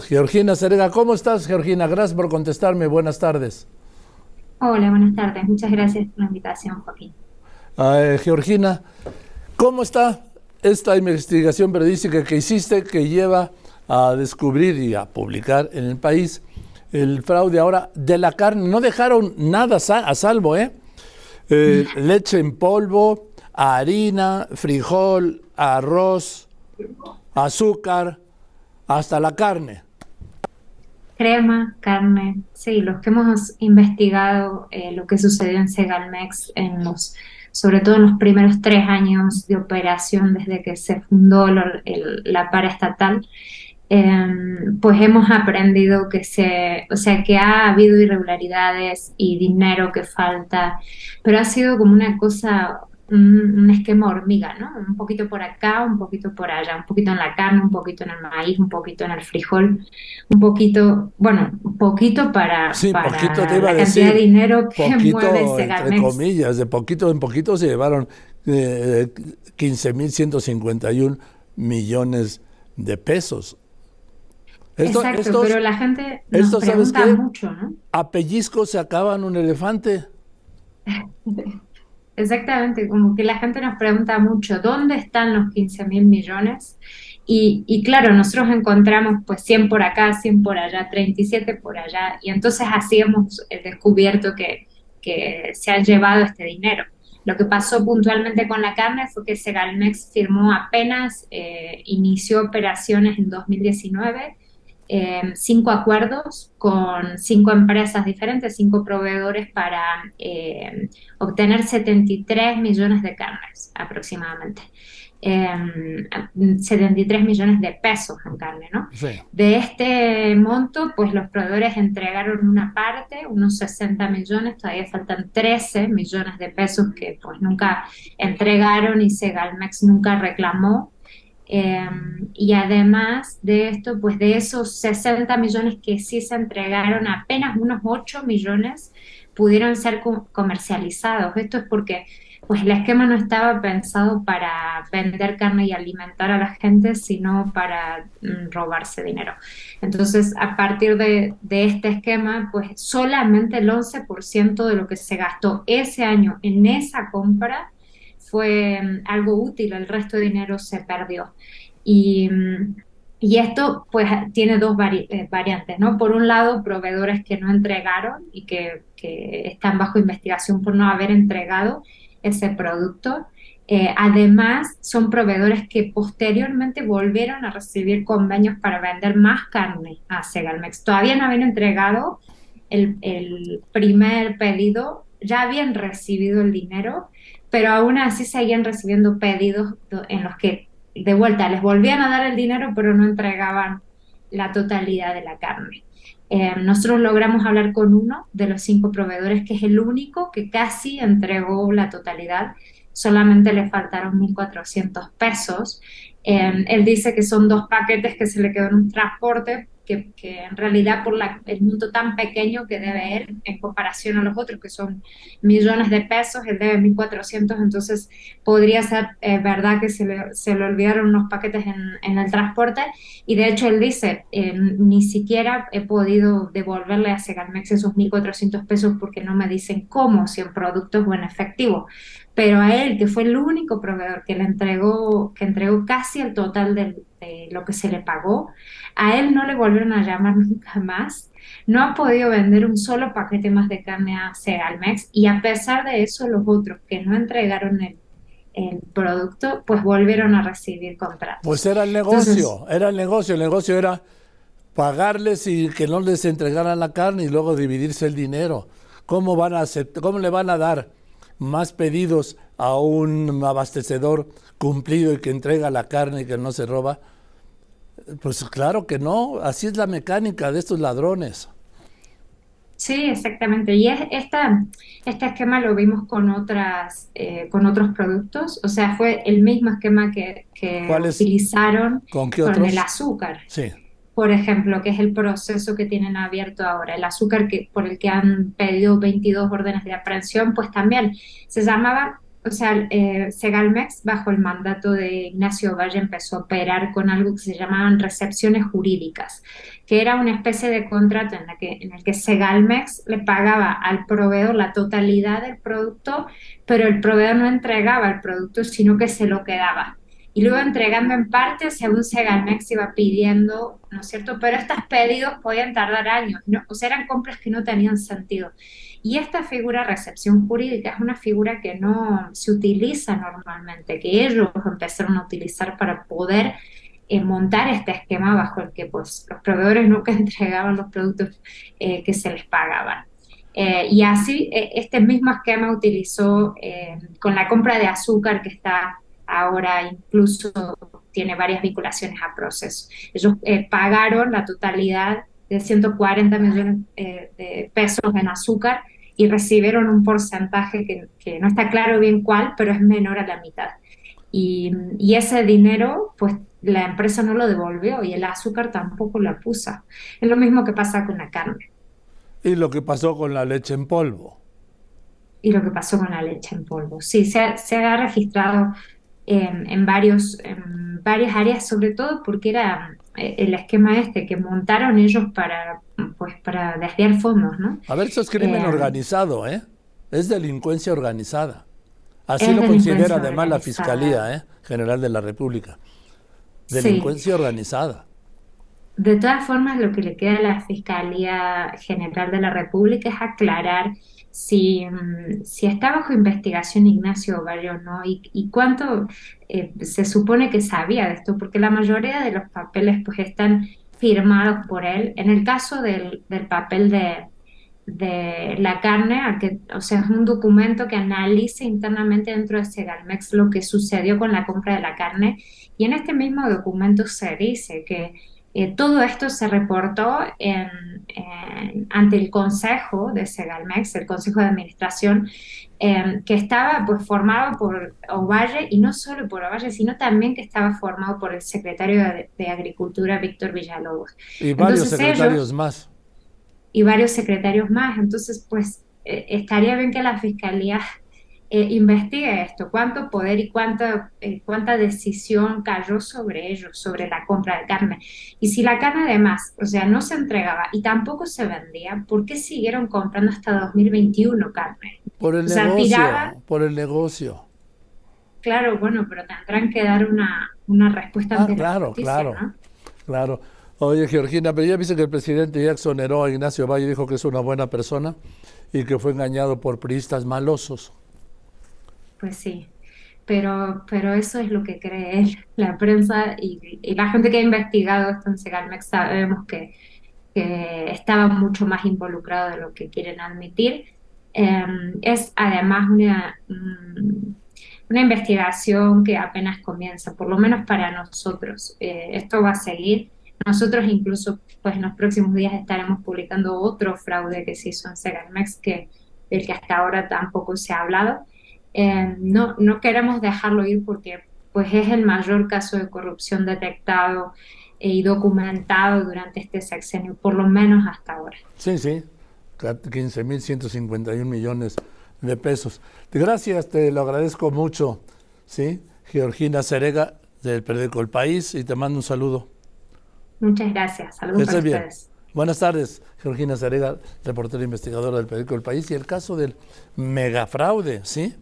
Georgina Cerega, ¿cómo estás, Georgina? Gracias por contestarme. Buenas tardes. Hola, buenas tardes. Muchas gracias por la invitación, Joaquín. Georgina, ¿cómo está esta investigación periodística que hiciste que lleva a descubrir y a publicar en el país el fraude ahora de la carne? No dejaron nada a salvo, ¿eh? Leche en polvo, harina, frijol, arroz, azúcar, hasta la carne. Crema, carne, sí, los que hemos investigado lo que sucedió en Segalmex sobre todo en los primeros 3 años de operación desde que se fundó la paraestatal, pues hemos aprendido o sea, que ha habido irregularidades y dinero que falta, pero ha sido como una cosa, un esquema hormiga, ¿no? Un poquito por acá, un poquito por allá, un poquito en la carne, un poquito en el maíz, un poquito en el frijol, un poquito, bueno, un poquito Sí, poquito te para iba a la cantidad de decir, dinero que mueve poquito entre Segalmex. comillas, de poquito en poquito se llevaron 15.151 millones de pesos. Exacto, pero la gente nos Esto, ¿sabes pregunta qué? mucho, ¿no? A pellizco se acaban un elefante. Exactamente, como que la gente nos pregunta mucho, ¿dónde están los 15.000 millones? Y claro, nosotros encontramos pues 100 por acá, 100 por allá, 37 por allá, y entonces así hemos descubierto que se han llevado este dinero. Lo que pasó puntualmente con la carne fue que Segalmex firmó apenas, inició operaciones en 2019, 5 acuerdos con 5 empresas diferentes, 5 proveedores para obtener 73 millones de carnes aproximadamente. 73 millones de pesos en carne, ¿no? Sí. De este monto, pues los proveedores entregaron una parte, unos 60 millones, todavía faltan 13 millones de pesos que pues nunca entregaron y Segalmex nunca reclamó. Eh, y además de esto, pues de esos 60 millones que sí se entregaron, apenas unos 8 millones pudieron ser comercializados. Esto es porque pues el esquema no estaba pensado para vender carne y alimentar a la gente, sino para robarse dinero. Entonces, a partir de este esquema, pues solamente el 11% de lo que se gastó ese año en esa compra fue algo útil, el resto de dinero se perdió. Y, y esto pues tiene dos variantes, ¿no? Por un lado, proveedores que no entregaron y que están bajo investigación por no haber entregado ese producto. Además, son proveedores que posteriormente volvieron a recibir convenios para vender más carne a Segalmex. Todavía no habían entregado el primer pedido, ya habían recibido el dinero, pero aún así seguían recibiendo pedidos en los que de vuelta les volvían a dar el dinero, pero no entregaban la totalidad de la carne. Nosotros logramos hablar con uno de los 5 proveedores, que es el único que casi entregó la totalidad, solamente le faltaron 1.400 pesos. Él dice que son 2 paquetes que se le quedó en un transporte, que en realidad por el monto tan pequeño que debe él en comparación a los otros, que son millones de pesos, él debe 1.400, entonces podría ser verdad que se le olvidaron unos paquetes en el transporte, y de hecho él dice, ni siquiera he podido devolverle a Segalmex esos 1.400 pesos porque no me dicen cómo, si en productos o en efectivo, pero a él, que fue el único proveedor que entregó casi el total de lo que se le pagó, a él no le volvieron a llamar nunca más, no ha podido vender un solo paquete más de carne a Segalmex, y a pesar de eso los otros que no entregaron el producto pues volvieron a recibir Pues contratos. era el Entonces, negocio, el negocio era pagarles y que no les entregaran la carne y luego dividirse el dinero. ¿Cómo le van a dar más pedidos a un abastecedor cumplido y que entrega la carne y que no se roba? Pues claro que no, así es la mecánica de estos ladrones. sí, exactamente. Y este esquema lo vimos con otros productos, o sea, fue el mismo esquema que ¿Cuáles? utilizaron ¿Con qué con el otros? azúcar, Sí, por ejemplo, que es el proceso que tienen abierto ahora. El azúcar por el que han pedido 22 órdenes de aprehensión, pues también se llamaba O sea, Segalmex, bajo el mandato de Ignacio Valle, empezó a operar con algo que se llamaban recepciones jurídicas, que era una especie de contrato en el que Segalmex le pagaba al proveedor la totalidad del producto, pero el proveedor no entregaba el producto, sino que se lo quedaba. Y luego entregando en parte según Segalmex iba pidiendo, ¿no es cierto? Pero estos pedidos podían tardar años, ¿no? O sea, eran compras que no tenían sentido. Y esta figura, recepción jurídica, es una figura que no se utiliza normalmente, que ellos empezaron a utilizar para poder montar este esquema bajo el que pues, los proveedores nunca entregaban los productos que se les pagaban. Y así, este mismo esquema utilizó con la compra de azúcar que está ahora incluso tiene varias vinculaciones a procesos. Ellos pagaron la totalidad de 140 millones de pesos en azúcar y recibieron un porcentaje que no está claro bien cuál, pero es menor a la mitad. Y ese dinero, pues la empresa no lo devolvió y el azúcar tampoco lo puso. Es lo mismo que pasa con la carne Y lo que pasó con la leche en polvo. y lo que pasó con la leche en polvo. Sí, se ha registrado en varias áreas, sobre todo porque era el esquema este que montaron ellos para, pues, para desviar fondos, ¿no? A ver, eso es crimen Eh, organizado, ¿eh? Es delincuencia organizada. Así es lo considera delincuencia además la organizada. Fiscalía, General de la República. Sí, Delincuencia organizada. de todas formas, lo que le queda a la Fiscalía General de la República es aclarar si está bajo investigación Ignacio Ovalle o no y cuánto se supone que sabía de esto, porque la mayoría de los papeles pues están firmados por él. En el caso del papel de la carne, o sea, es un documento que analiza internamente dentro de Segalmex lo que sucedió con la compra de la carne y en este mismo documento se dice que todo esto se reportó ante el Consejo de Segalmex, el Consejo de Administración, que estaba pues formado por Ovalle y no solo por Ovalle, sino también que estaba formado por el secretario de Agricultura, Víctor Villalobos. Y varios Entonces secretarios ellos más. y varios secretarios más. Entonces, pues estaría bien que la Fiscalía investigue esto, cuánto poder y cuánta decisión cayó sobre ellos, sobre la compra de carne. Y si la carne además, o sea, no se entregaba y tampoco se vendía, ¿por qué siguieron comprando hasta 2021 carne? Por el O sea, tiraban, negocio, por el negocio. claro, bueno, pero tendrán que dar una respuesta Ah, ante la claro, justicia, claro, ¿no? claro. Oye, Georgina, pero ya viste que el presidente ya exoneró a Ignacio Valle, dijo que es una buena persona y que fue engañado por priistas malosos. Pues sí, pero eso es lo que cree él. La prensa y la gente que ha investigado esto en Segalmex sabemos que estaba mucho más involucrado de lo que quieren admitir. Es además una investigación que apenas comienza, por lo menos para nosotros. Esto va a seguir. Nosotros incluso pues, en los próximos días estaremos publicando otro fraude que se hizo en Segalmex, del que hasta ahora tampoco se ha hablado. No queremos dejarlo ir porque pues, es el mayor caso de corrupción detectado y documentado durante este sexenio, por lo menos hasta ahora. Sí, sí, 15.151 millones de pesos. Gracias, te lo agradezco mucho, ¿sí? Georgina Cerega, del periódico El País, y te mando un saludo. Muchas gracias. Que Saludos para estés bien. ustedes. Buenas tardes, Georgina Cerega, reportera investigadora del periódico El País, y el caso del megafraude, ¿sí?